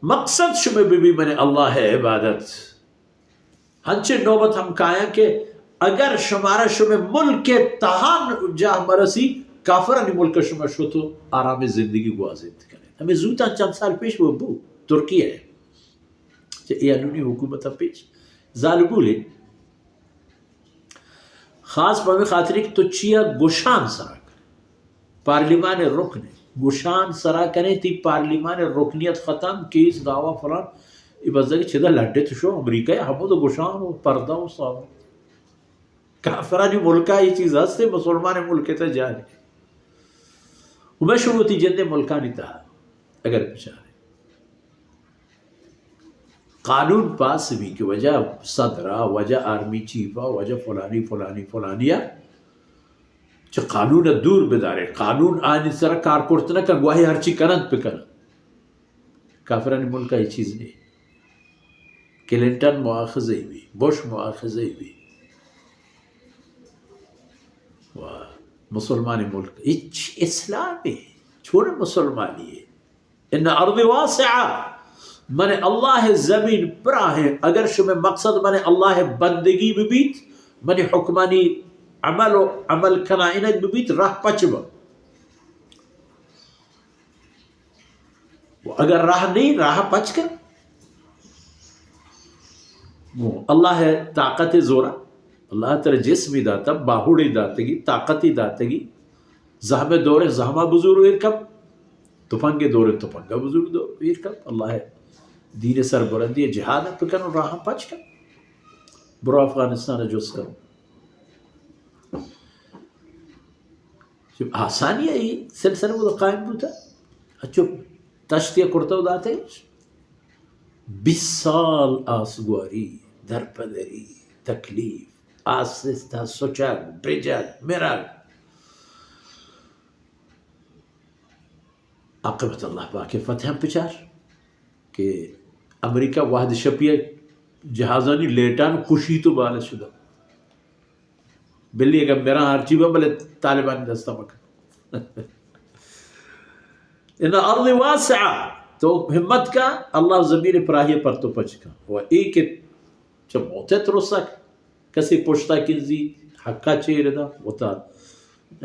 مقصد شما ببی من اللہ عبادت ہنچے نوبت ہم کہاں کہ اگر شمارا شما ملک تہان جاہ مرسی کافرانی ملک شما شو تو آرام زندگی گوازید کریں. ہمیں زودتا چند سال پیش وہ بو ترکی ہے ایانونی حکومت پیش ظالبولی خاص پاہمیں خاطری کہ تو چیا گوشان سرا کریں پارلیمان رکن گوشان سرا کریں تی پارلیمان رکنیت ختم کیس دعویٰ فلان یہ بس کہ چھتا لڑے تو شو امریکہ ہے ہمو تو گوشان و پردہ و صاحب کافرانی ملکہ یہ چیز ہستے مسلمان ملکہ تا جا رہے میں شروع تی جندے ملکانی تا اگر بچارے قانون پاس بھی کہ وجہ صدرہ وجہ آرمی چیفہ وجہ فلانی فلانی فلانیہ چا قانون دور بدارے قانون آنی سر کار کرتے نہ کر گواہی ہرچی کرند پہ کرند کافرانی ملکہ یہ چیز نہیں کلنٹن مواخذی بھی بش مواخذی بھی مسلمان ملک اسلام ہے چھوڑے مسلمانی ہے ان ارض واسعہ من اللہ زمین پرا ہے اگر شما مقصد من اللہ بندگی ببیت من حکمانی عمل و عمل کنائنت ببیت راہ پچبا اگر راہ نہیں راہ پچ کر اللہ ہے طاقت زورا اللہ تعالی جسمی داتا باہوڑی داتگی طاقتی داتگی زہم دور زہمہ بزرگ ارکب تفنگ دور تفنگہ بزرگ دور ارکب اللہ ہے دین سر بلندی جہاد پکن اور راہ پچ کر برو افغانستان جس کرو جب آسانی ہے یہ سلسلہ وہ قائم ہوتا اچھو تشتیہ کرتا ہو داتے 20 سال آسگواری درپدری تکلیف آسستہ سچاگ بریجاگ میراگ عاقبت اللہ باقی فتح پچار کہ امریکہ واحد شپیہ جہازانی لیٹان خوشی تو بالا شدہ بلی اگر میرا ہرچی با بلے طالبان دستا مکہ ان ارض واسعہ تو ہمت کا اللہ زمین پراہی پر تو پچ کا وہ ایک جب موتے ترسا کسی پشتا کنزی حقا چیر دا وطا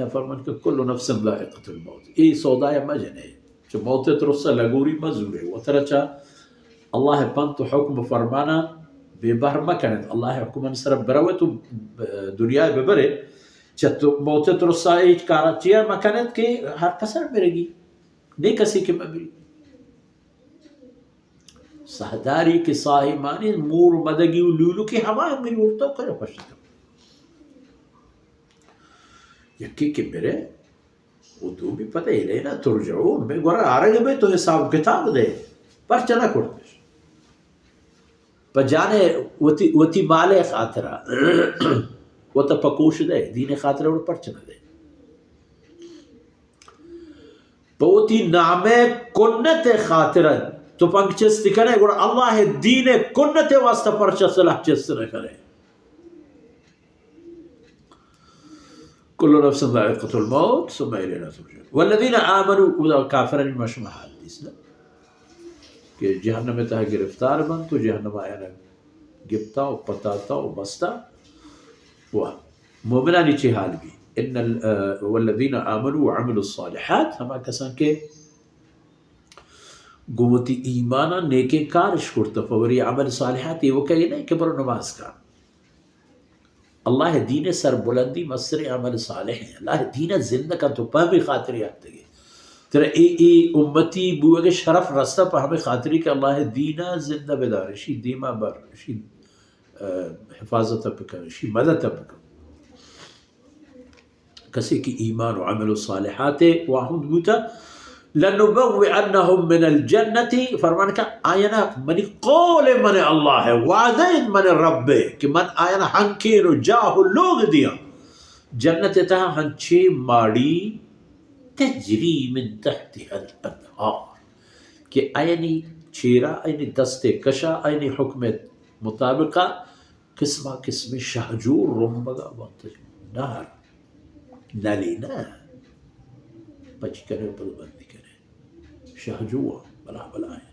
فرمان کہ کل نفس لائقت الموت ای سودایا مجن ہے جب موتے ترسا لگوری مزور ہے وطرچا اللہ پنت حکم فرمانا بے بہر مکنت اللہ حکم سر بروے تو دنیا ببرے چھ موتے ترسا ایچ کارا چیا مکنت کہ ہر کسر میرے گی نہیں کسی کے مبری سہداری کے ساہی مانی مور مدگی و لولو کی ہوا میری اڑتا کرے پشتا یکی کہ میرے وہ تو بھی پتہ ہی لینا ترجعون میں گورا آرگے میں تو حساب کتاب دے پر چلا کرتش پر جانے وتی مال خاطرہ وتا پکوش دے دین خاطرہ اور پر چلا دے پوتی نام کنت خاطرہ تو پنکچستی کرے گوڑا اللہ دین کنت واسطہ پرچہ صلاح چستر کرے کل نفس ذائقۃ الموت ثم الینا ترجعون والذین آمنوا کافرن مشمع حدیث نا کہ جہنم میں تہا گرفتار بن تو جہنم آیا نا گپتا و پتاتا و بستا و مومنہ نیچے حال بھی والذین آمنوا وعملوا الصالحات ہما کسان کے گوتی ایمانا نیکے کارش کرتا فوری عمل صالحات یہ وہ کہی نہیں کہ برو نماز کا اللہ دین سر بلندی مصر عمل صالح ہے اللہ دین زندہ کا تو پہ بھی خاطری آتے گئے ترہ ای امتی بوئے شرف رستہ پہ ہمیں خاطری کہ اللہ دین زندہ بیدار شی دیما بر شی حفاظت پکر شی مدد پکر کسی کی ایمان و عمل صالحات واحد بوتا لنبوئنہم من الجنت فرمان کا آینا منی قول من اللہ ہے وعدین من رب کہ من آینا ہنکیر و جاہ لوگ دیا جنت تا ہنچے ماڑی تجری من تحتها الانہار کہ آینی چیرا آینی دست کشا آینی حکم مطابقہ قسمہ قسم شہجور رمبگا بانتا نہر نلی نا بچ کرے پر بندی کرے شہجوہ بلا بلا ہے